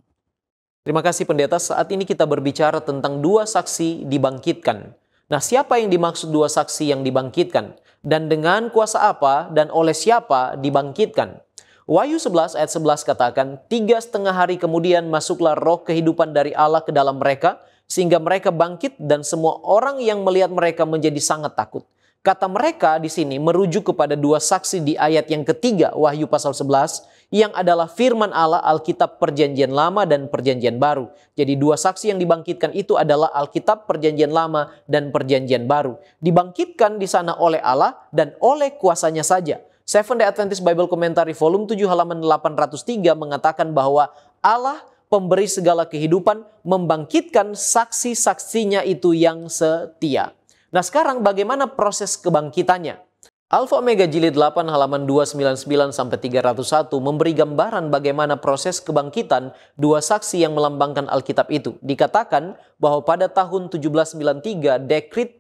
Terima kasih pendeta, saat ini kita berbicara tentang dua saksi dibangkitkan. Nah, siapa yang dimaksud dua saksi yang dibangkitkan? Dan dengan kuasa apa dan oleh siapa dibangkitkan? Wahyu 11 ayat 11 katakan, 3,5 hari kemudian masuklah roh kehidupan dari Allah ke dalam mereka, sehingga mereka bangkit dan semua orang yang melihat mereka menjadi sangat takut. Kata mereka di sini merujuk kepada dua saksi di ayat yang ketiga Wahyu pasal 11 yang adalah firman Allah, Alkitab Perjanjian Lama dan Perjanjian Baru. Jadi dua saksi yang dibangkitkan itu adalah Alkitab Perjanjian Lama dan Perjanjian Baru. Dibangkitkan di sana oleh Allah dan oleh kuasanya saja. Seventh-day Adventist Bible Commentary volume 7 halaman 803 mengatakan bahwa Allah pemberi segala kehidupan membangkitkan saksi-saksinya itu yang setia. Nah, sekarang bagaimana proses kebangkitannya? Alfa Omega Jilid 8 halaman 299 sampai 301 memberi gambaran bagaimana proses kebangkitan dua saksi yang melambangkan Alkitab itu. Dikatakan bahwa pada tahun 1793 dekrit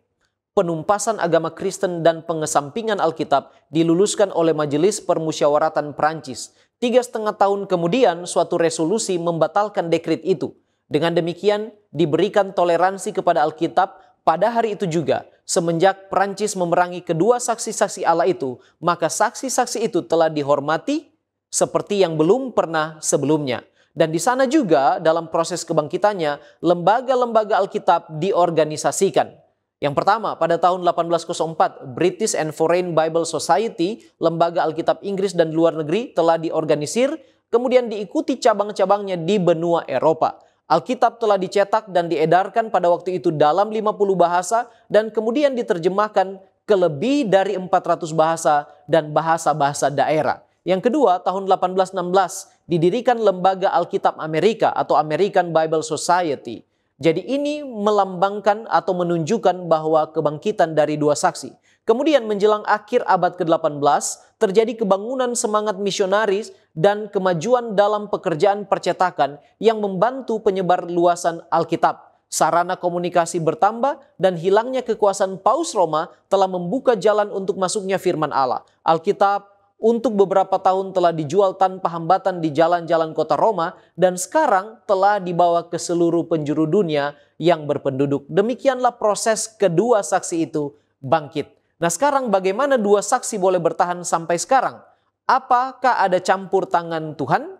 penumpasan agama Kristen dan pengesampingan Alkitab diluluskan oleh Majelis Permusyawaratan Prancis. 3,5 tahun kemudian suatu resolusi membatalkan dekrit itu. Dengan demikian diberikan toleransi kepada Alkitab. Pada hari itu juga, semenjak Prancis memerangi kedua saksi-saksi Allah itu, maka saksi-saksi itu telah dihormati seperti yang belum pernah sebelumnya. Dan di sana juga dalam proses kebangkitannya, lembaga-lembaga Alkitab diorganisasikan. Yang pertama, pada tahun 1804, British and Foreign Bible Society, lembaga Alkitab Inggris dan luar negeri telah diorganisir, kemudian diikuti cabang-cabangnya di benua Eropa. Alkitab telah dicetak dan diedarkan pada waktu itu dalam 50 bahasa dan kemudian diterjemahkan ke lebih dari 400 bahasa dan bahasa-bahasa daerah. Yang kedua, tahun 1816 didirikan Lembaga Alkitab Amerika atau American Bible Society. Jadi ini melambangkan atau menunjukkan bahwa kebangkitan dari dua saksi. Kemudian menjelang akhir abad ke-18 terjadi kebangunan semangat misionaris dan kemajuan dalam pekerjaan percetakan yang membantu penyebar luasan Alkitab. Sarana komunikasi bertambah dan hilangnya kekuasaan Paus Roma telah membuka jalan untuk masuknya firman Allah. Alkitab untuk beberapa tahun telah dijual tanpa hambatan di jalan-jalan kota Roma dan sekarang telah dibawa ke seluruh penjuru dunia yang berpenduduk. Demikianlah proses kedua saksi itu bangkit. Nah, sekarang bagaimana dua saksi boleh bertahan sampai sekarang? Apakah ada campur tangan Tuhan?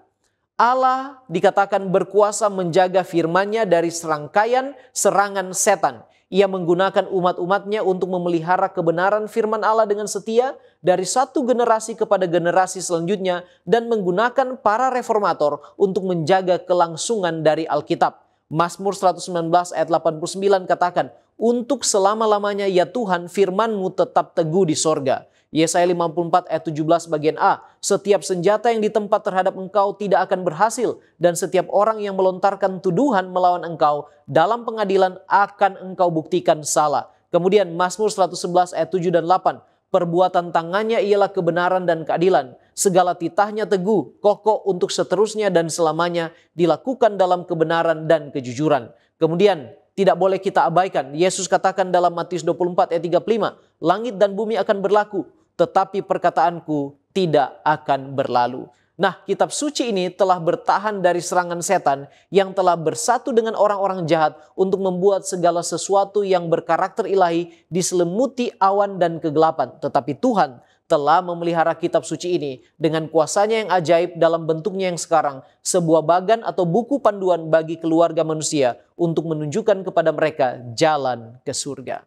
Allah dikatakan berkuasa menjaga firman-Nya dari serangkaian serangan setan. Ia menggunakan umat-umatnya untuk memelihara kebenaran firman Allah dengan setia dari satu generasi kepada generasi selanjutnya dan menggunakan para reformator untuk menjaga kelangsungan dari Alkitab. Mazmur 119 ayat 89 katakan, untuk selama-lamanya ya Tuhan firman-Mu tetap teguh di sorga. Yesaya 54 ayat 17 bagian A, setiap senjata yang ditempat terhadap engkau tidak akan berhasil dan setiap orang yang melontarkan tuduhan melawan engkau dalam pengadilan akan engkau buktikan salah. Kemudian Mazmur 111 ayat 7 dan 8, perbuatan tangannya ialah kebenaran dan keadilan. Segala titahnya teguh, kokoh untuk seterusnya dan selamanya dilakukan dalam kebenaran dan kejujuran. Kemudian tidak boleh kita abaikan. Yesus katakan dalam Matius 24 ayat 35, langit dan bumi akan berlaku, tetapi perkataanku tidak akan berlalu. Nah, kitab suci ini telah bertahan dari serangan setan yang telah bersatu dengan orang-orang jahat untuk membuat segala sesuatu yang berkarakter ilahi diselimuti awan dan kegelapan. Tetapi Tuhan telah memelihara kitab suci ini dengan kuasanya yang ajaib dalam bentuknya yang sekarang, sebuah bagan atau buku panduan bagi keluarga manusia untuk menunjukkan kepada mereka jalan ke surga.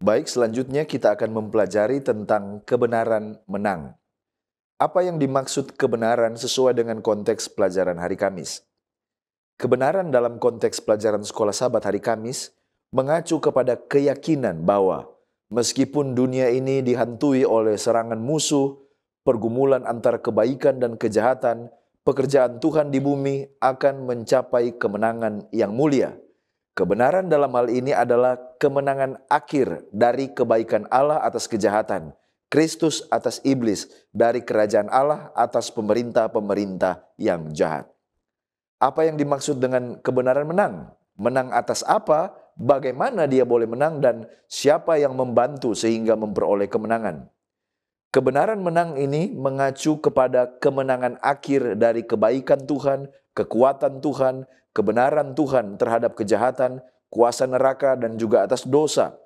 Baik, selanjutnya kita akan mempelajari tentang kebenaran menang. Apa yang dimaksud kebenaran sesuai dengan konteks pelajaran hari Kamis? Kebenaran dalam konteks pelajaran sekolah Sabat hari Kamis mengacu kepada keyakinan bahwa meskipun dunia ini dihantui oleh serangan musuh, pergumulan antara kebaikan dan kejahatan, pekerjaan Tuhan di bumi akan mencapai kemenangan yang mulia. Kebenaran dalam hal ini adalah kemenangan akhir dari kebaikan Allah atas kejahatan, Kristus atas iblis, dari kerajaan Allah atas pemerintah-pemerintah yang jahat. Apa yang dimaksud dengan kebenaran menang? Menang atas apa? Bagaimana dia boleh menang dan siapa yang membantu sehingga memperoleh kemenangan? Kebenaran menang ini mengacu kepada kemenangan akhir dari kebaikan Tuhan, kekuatan Tuhan, kebenaran Tuhan terhadap kejahatan, kuasa neraka, dan juga atas dosa.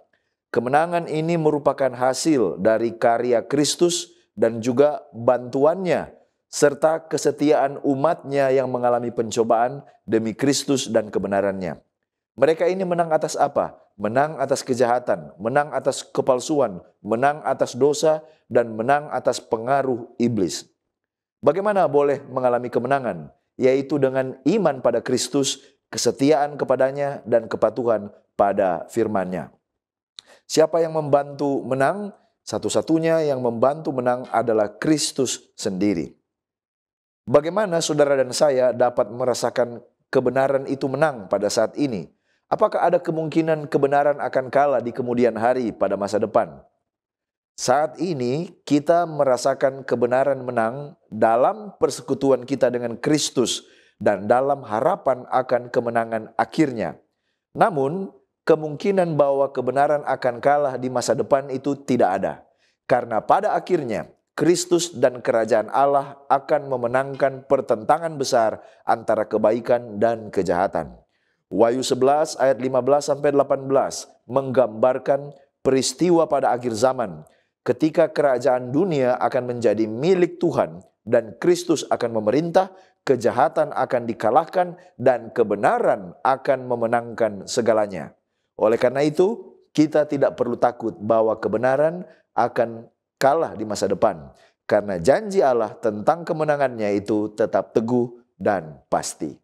Kemenangan ini merupakan hasil dari karya Kristus dan juga bantuannya, serta kesetiaan umatnya yang mengalami pencobaan demi Kristus dan kebenarannya. Mereka ini menang atas apa? Menang atas kejahatan, menang atas kepalsuan, menang atas dosa, dan menang atas pengaruh iblis. Bagaimana boleh mengalami kemenangan? Yaitu dengan iman pada Kristus, kesetiaan kepadanya, dan kepatuhan pada firman-Nya. Siapa yang membantu menang? Satu-satunya yang membantu menang adalah Kristus sendiri. Bagaimana saudara dan saya dapat merasakan kebenaran itu menang pada saat ini? Apakah ada kemungkinan kebenaran akan kalah di kemudian hari pada masa depan? Saat ini kita merasakan kebenaran menang dalam persekutuan kita dengan Kristus dan dalam harapan akan kemenangan akhirnya. Namun, kemungkinan bahwa kebenaran akan kalah di masa depan itu tidak ada. Karena pada akhirnya, Kristus dan kerajaan Allah akan memenangkan pertentangan besar antara kebaikan dan kejahatan. Wahyu 11 ayat 15-18 menggambarkan peristiwa pada akhir zaman ketika kerajaan dunia akan menjadi milik Tuhan dan Kristus akan memerintah, kejahatan akan dikalahkan dan kebenaran akan memenangkan segalanya. Oleh karena itu, kita tidak perlu takut bahwa kebenaran akan kalah di masa depan karena janji Allah tentang kemenangannya itu tetap teguh dan pasti.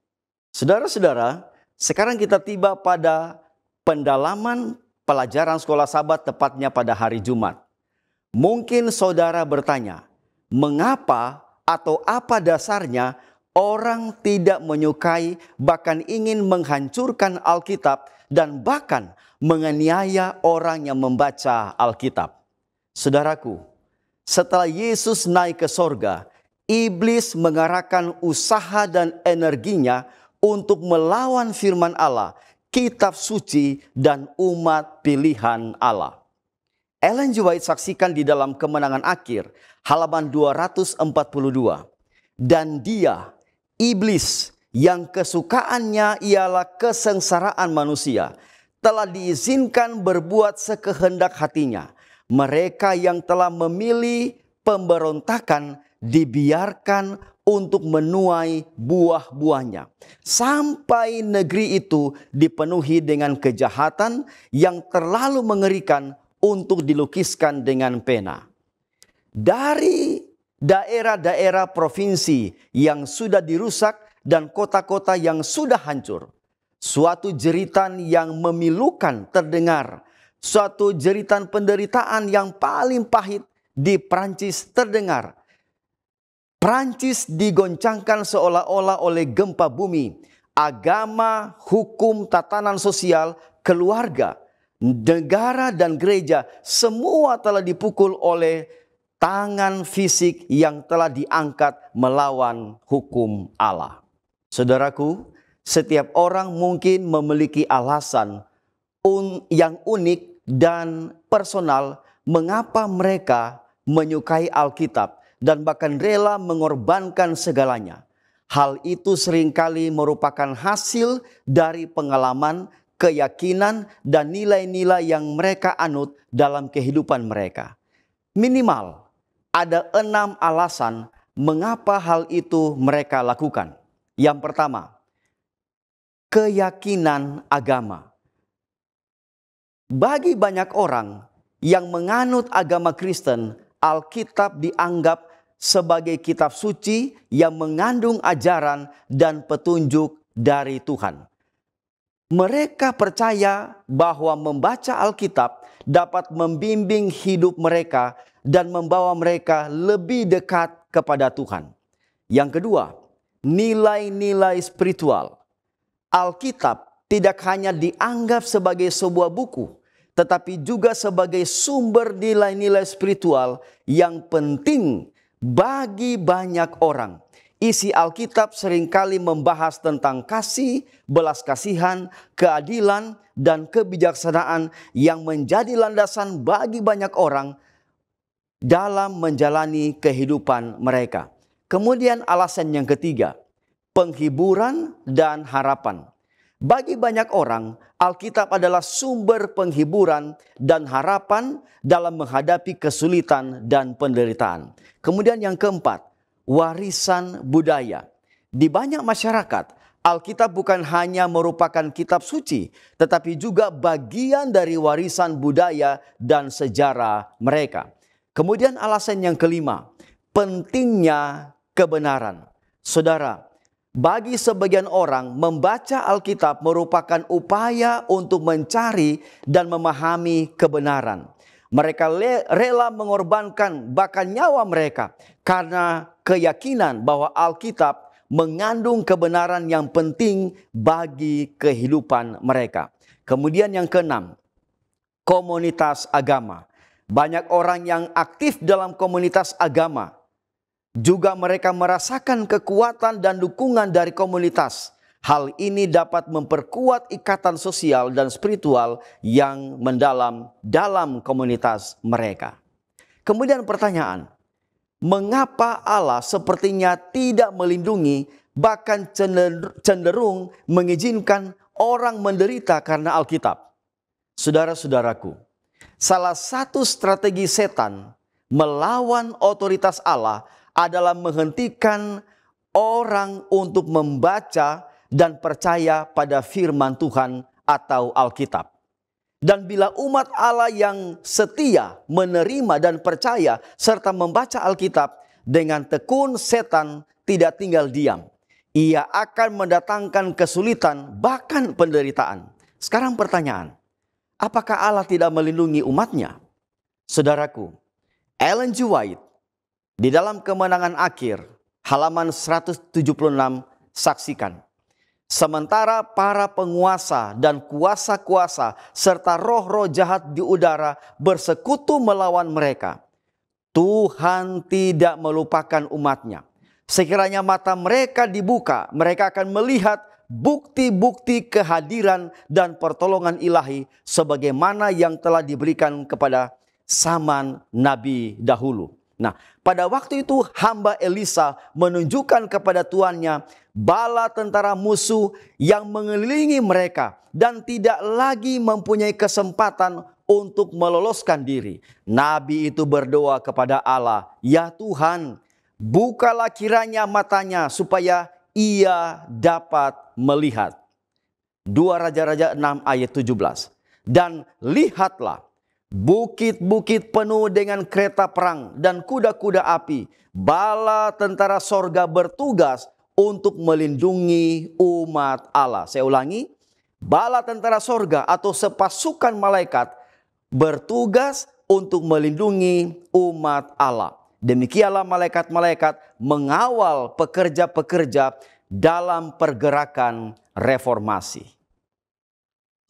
Saudara-saudara, sekarang kita tiba pada pendalaman pelajaran sekolah Sabat tepatnya pada hari Jumat. Mungkin saudara bertanya, mengapa atau apa dasarnya orang tidak menyukai bahkan ingin menghancurkan Alkitab dan bahkan menganiaya orang yang membaca Alkitab? Saudaraku, setelah Yesus naik ke sorga, iblis mengarahkan usaha dan energinya untuk melawan firman Allah, kitab suci, dan umat pilihan Allah. Ellen G. White saksikan di dalam Kemenangan Akhir, halaman 242. Dan dia, iblis, yang kesukaannya ialah kesengsaraan manusia, telah diizinkan berbuat sekehendak hatinya. Mereka yang telah memilih pemberontakan dibiarkan untuk menuai buah-buahnya. Sampai negeri itu dipenuhi dengan kejahatan yang terlalu mengerikan untuk dilukiskan dengan pena. Dari daerah-daerah provinsi yang sudah dirusak dan kota-kota yang sudah hancur, suatu jeritan yang memilukan terdengar. Suatu jeritan penderitaan yang paling pahit di Prancis terdengar. Prancis digoncangkan seolah-olah oleh gempa bumi. Agama, hukum, tatanan sosial, keluarga, negara dan gereja semua telah dipukul oleh tangan fisik yang telah diangkat melawan hukum Allah. Saudaraku, setiap orang mungkin memiliki alasan yang unik dan personal mengapa mereka menyukai Alkitab dan bahkan rela mengorbankan segalanya. Hal itu seringkali merupakan hasil dari pengalaman, keyakinan, dan nilai-nilai yang mereka anut dalam kehidupan mereka. Minimal ada 6 alasan mengapa hal itu mereka lakukan. Yang pertama, keyakinan agama. Bagi banyak orang yang menganut agama Kristen, Alkitab dianggap sebagai kitab suci yang mengandung ajaran dan petunjuk dari Tuhan. Mereka percaya bahwa membaca Alkitab dapat membimbing hidup mereka dan membawa mereka lebih dekat kepada Tuhan. Yang kedua, nilai-nilai spiritual. Alkitab tidak hanya dianggap sebagai sebuah buku, tetapi juga sebagai sumber nilai-nilai spiritual yang penting bagi banyak orang. Isi Alkitab seringkali membahas tentang kasih, belas kasihan, keadilan, dan kebijaksanaan yang menjadi landasan bagi banyak orang dalam menjalani kehidupan mereka. Kemudian alasan yang ketiga, penghiburan dan harapan. Bagi banyak orang, Alkitab adalah sumber penghiburan dan harapan dalam menghadapi kesulitan dan penderitaan. Kemudian yang keempat, warisan budaya. Di banyak masyarakat, Alkitab bukan hanya merupakan kitab suci, tetapi juga bagian dari warisan budaya dan sejarah mereka. Kemudian alasan yang kelima, pentingnya kebenaran. Saudara, bagi sebagian orang, membaca Alkitab merupakan upaya untuk mencari dan memahami kebenaran. Mereka rela mengorbankan bahkan nyawa mereka karena keyakinan bahwa Alkitab mengandung kebenaran yang penting bagi kehidupan mereka. Kemudian yang keenam, komunitas agama. Banyak orang yang aktif dalam komunitas agama, juga mereka merasakan kekuatan dan dukungan dari komunitas. Hal ini dapat memperkuat ikatan sosial dan spiritual yang mendalam dalam komunitas mereka. Kemudian pertanyaan, mengapa Allah sepertinya tidak melindungi, bahkan cenderung mengizinkan orang menderita karena Alkitab? Saudara-saudaraku, salah satu strategi setan melawan otoritas Allah adalah menghentikan orang untuk membaca dan percaya pada firman Tuhan atau Alkitab. Dan bila umat Allah yang setia menerima dan percaya serta membaca Alkitab, dengan tekun setan tidak tinggal diam. Ia akan mendatangkan kesulitan bahkan penderitaan. Sekarang pertanyaan, apakah Allah tidak melindungi umatnya? Saudaraku, Ellen G. White di dalam Kemenangan Akhir halaman 176 saksikan. Sementara para penguasa dan kuasa-kuasa serta roh-roh jahat di udara bersekutu melawan mereka, Tuhan tidak melupakan umatnya. Sekiranya mata mereka dibuka, mereka akan melihat bukti-bukti kehadiran dan pertolongan ilahi sebagaimana yang telah diberikan kepada zaman Nabi dahulu. Nah, pada waktu itu hamba Elisa menunjukkan kepada tuannya bala tentara musuh yang mengelilingi mereka dan tidak lagi mempunyai kesempatan untuk meloloskan diri. Nabi itu berdoa kepada Allah, "Ya Tuhan, bukalah kiranya matanya supaya ia dapat melihat." 2 Raja-Raja 6 ayat 17. Dan lihatlah, bukit-bukit penuh dengan kereta perang dan kuda-kuda api. Bala tentara sorga bertugas untuk melindungi umat Allah. Saya ulangi, bala tentara sorga atau sepasukan malaikat bertugas untuk melindungi umat Allah. Demikianlah malaikat-malaikat mengawal pekerja-pekerja dalam pergerakan reformasi.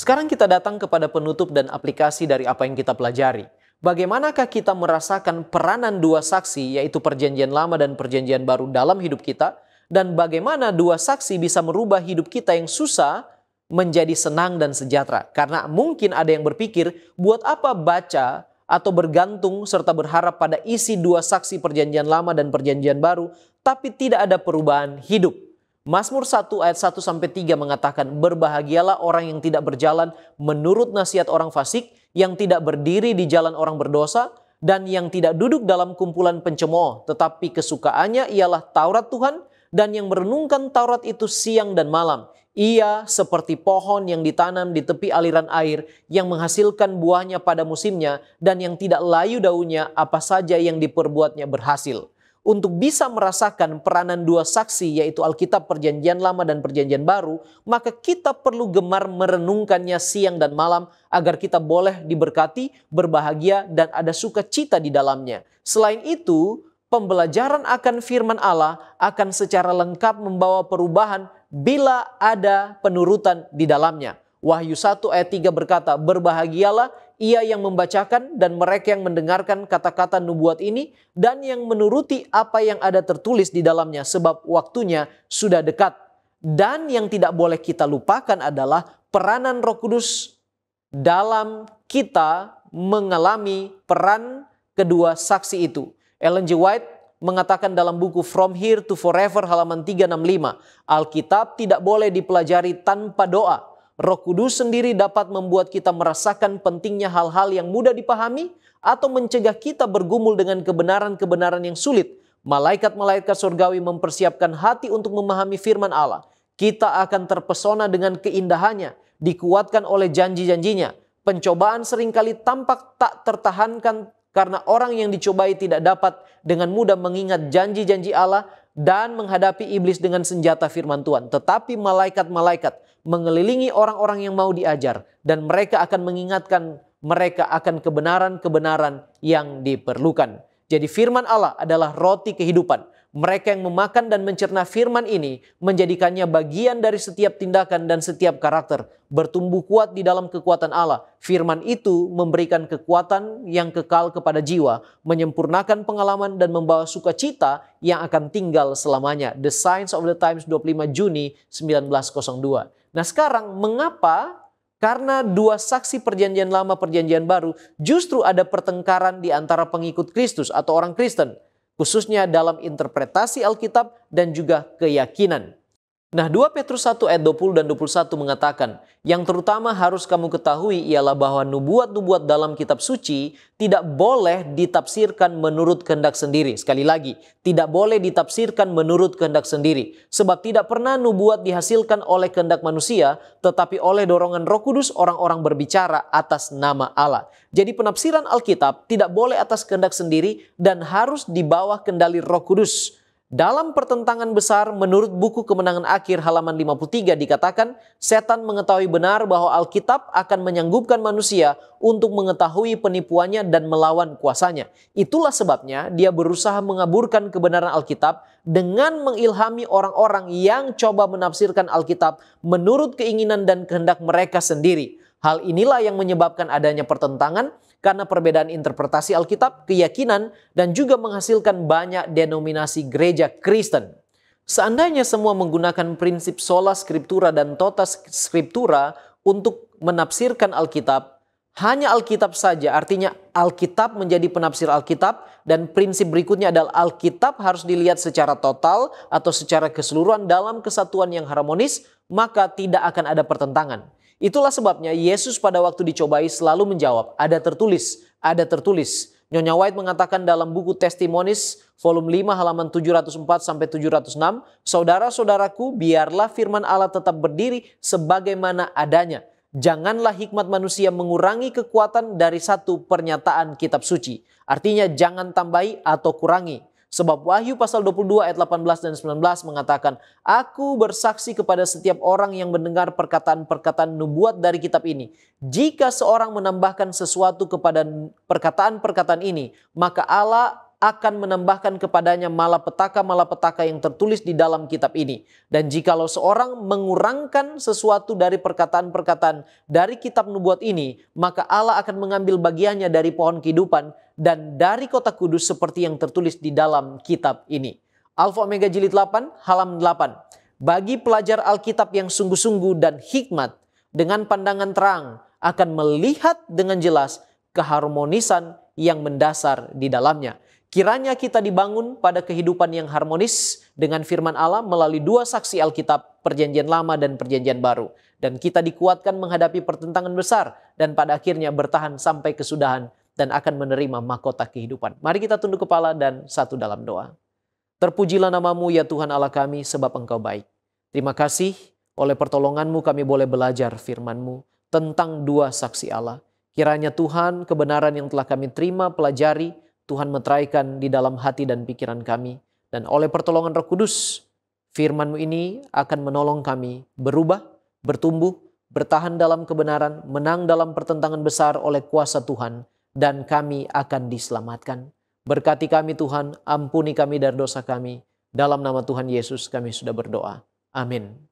Sekarang kita datang kepada penutup dan aplikasi dari apa yang kita pelajari. Bagaimanakah kita merasakan peranan dua saksi, yaitu Perjanjian Lama dan Perjanjian Baru dalam hidup kita, dan bagaimana dua saksi bisa merubah hidup kita yang susah menjadi senang dan sejahtera. Karena mungkin ada yang berpikir, buat apa baca atau bergantung serta berharap pada isi dua saksi Perjanjian Lama dan Perjanjian Baru, tapi tidak ada perubahan hidup. Mazmur 1 ayat 1-3 mengatakan, berbahagialah orang yang tidak berjalan menurut nasihat orang fasik, yang tidak berdiri di jalan orang berdosa, dan yang tidak duduk dalam kumpulan pencemooh, tetapi kesukaannya ialah Taurat Tuhan, dan yang merenungkan Taurat itu siang dan malam. Ia seperti pohon yang ditanam di tepi aliran air, yang menghasilkan buahnya pada musimnya, dan yang tidak layu daunnya, apa saja yang diperbuatnya berhasil. Untuk bisa merasakan peranan dua saksi, yaitu Alkitab Perjanjian Lama dan Perjanjian Baru, maka kita perlu gemar merenungkannya siang dan malam agar kita boleh diberkati, berbahagia, dan ada sukacita di dalamnya. Selain itu, pembelajaran akan firman Allah akan secara lengkap membawa perubahan bila ada penurutan di dalamnya. Wahyu 1 ayat 3 berkata, "Berbahagialah ia yang membacakan dan mereka yang mendengarkan kata-kata nubuat ini dan yang menuruti apa yang ada tertulis di dalamnya, sebab waktunya sudah dekat." Dan yang tidak boleh kita lupakan adalah peranan Roh Kudus dalam kita mengalami peran kedua saksi itu. Ellen G. White mengatakan dalam buku From Here to Forever halaman 365, Alkitab tidak boleh dipelajari tanpa doa. Roh Kudus sendiri dapat membuat kita merasakan pentingnya hal-hal yang mudah dipahami atau mencegah kita bergumul dengan kebenaran-kebenaran yang sulit. Malaikat-malaikat surgawi mempersiapkan hati untuk memahami firman Allah. Kita akan terpesona dengan keindahannya, dikuatkan oleh janji-janjinya. Pencobaan seringkali tampak tak tertahankan karena orang yang dicobai tidak dapat dengan mudah mengingat janji-janji Allah dan menghadapi iblis dengan senjata firman Tuhan. Tetapi malaikat-malaikat mengelilingi orang-orang yang mau diajar dan mereka akan mengingatkan mereka akan kebenaran-kebenaran yang diperlukan. Jadi firman Allah adalah roti kehidupan. Mereka yang memakan dan mencerna firman ini menjadikannya bagian dari setiap tindakan dan setiap karakter. Bertumbuh kuat di dalam kekuatan Allah. Firman itu memberikan kekuatan yang kekal kepada jiwa, menyempurnakan pengalaman dan membawa sukacita yang akan tinggal selamanya. The Signs of the Times 25 Juni 1902. Nah sekarang mengapa? Karena dua saksi perjanjian lama perjanjian baru justru ada pertengkaran di antara pengikut Kristus atau orang Kristen. Khususnya dalam interpretasi Alkitab dan juga keyakinan. Nah 2 Petrus 1 ayat 20 dan 21 mengatakan, yang terutama harus kamu ketahui ialah bahwa nubuat-nubuat dalam kitab suci tidak boleh ditafsirkan menurut kehendak sendiri. Sekali lagi, tidak boleh ditafsirkan menurut kehendak sendiri. Sebab tidak pernah nubuat dihasilkan oleh kehendak manusia, tetapi oleh dorongan Roh Kudus orang-orang berbicara atas nama Allah. Jadi penafsiran Alkitab tidak boleh atas kehendak sendiri dan harus di bawah kendali Roh Kudus. Dalam pertentangan besar menurut buku Kemenangan Akhir halaman 53 dikatakan, setan mengetahui benar bahwa Alkitab akan menyanggupkan manusia untuk mengetahui penipuannya dan melawan kuasanya. Itulah sebabnya dia berusaha mengaburkan kebenaran Alkitab dengan mengilhami orang-orang yang coba menafsirkan Alkitab menurut keinginan dan kehendak mereka sendiri. Hal inilah yang menyebabkan adanya pertentangan karena perbedaan interpretasi Alkitab, keyakinan, dan juga menghasilkan banyak denominasi gereja Kristen. Seandainya semua menggunakan prinsip sola scriptura dan tota scriptura untuk menafsirkan Alkitab, hanya Alkitab saja, artinya Alkitab menjadi penafsir Alkitab, dan prinsip berikutnya adalah Alkitab harus dilihat secara total atau secara keseluruhan dalam kesatuan yang harmonis, maka tidak akan ada pertentangan. Itulah sebabnya Yesus pada waktu dicobai selalu menjawab, ada tertulis, ada tertulis. Nyonya White mengatakan dalam buku Testimonies volume 5 halaman 704-706, saudara-saudaraku, biarlah firman Allah tetap berdiri sebagaimana adanya. Janganlah hikmat manusia mengurangi kekuatan dari satu pernyataan kitab suci. Artinya jangan tambahi atau kurangi. Sebab Wahyu pasal 22 ayat 18 dan 19 mengatakan, aku bersaksi kepada setiap orang yang mendengar perkataan-perkataan nubuat dari kitab ini. Jika seorang menambahkan sesuatu kepada perkataan-perkataan ini, maka Allah akan menambahkan kepadanya malapetaka-malapetaka yang tertulis di dalam kitab ini. Dan jikalau seorang mengurangkan sesuatu dari perkataan-perkataan dari kitab nubuat ini, maka Allah akan mengambil bagiannya dari pohon kehidupan dan dari kota kudus seperti yang tertulis di dalam kitab ini. Alfa Omega jilid 8 halaman 8. Bagi pelajar Alkitab yang sungguh-sungguh dan hikmat dengan pandangan terang akan melihat dengan jelas keharmonisan yang mendasar di dalamnya. Kiranya kita dibangun pada kehidupan yang harmonis dengan firman Allah melalui dua saksi Alkitab, perjanjian lama dan perjanjian baru. Dan kita dikuatkan menghadapi pertentangan besar dan pada akhirnya bertahan sampai kesudahan dan akan menerima mahkota kehidupan. Mari kita tunduk kepala dan satu dalam doa. Terpujilah namamu ya Tuhan Allah kami sebab Engkau baik. Terima kasih oleh pertolonganmu kami boleh belajar firman-Mu tentang dua saksi Allah. Kiranya Tuhan kebenaran yang telah kami terima pelajari, Tuhan meteraikan di dalam hati dan pikiran kami. Dan oleh pertolongan Roh Kudus, firman-Mu ini akan menolong kami berubah, bertumbuh, bertahan dalam kebenaran, menang dalam pertentangan besar oleh kuasa Tuhan. Dan kami akan diselamatkan. Berkati kami Tuhan, ampuni kami dari dosa kami. Dalam nama Tuhan Yesus kami sudah berdoa. Amin.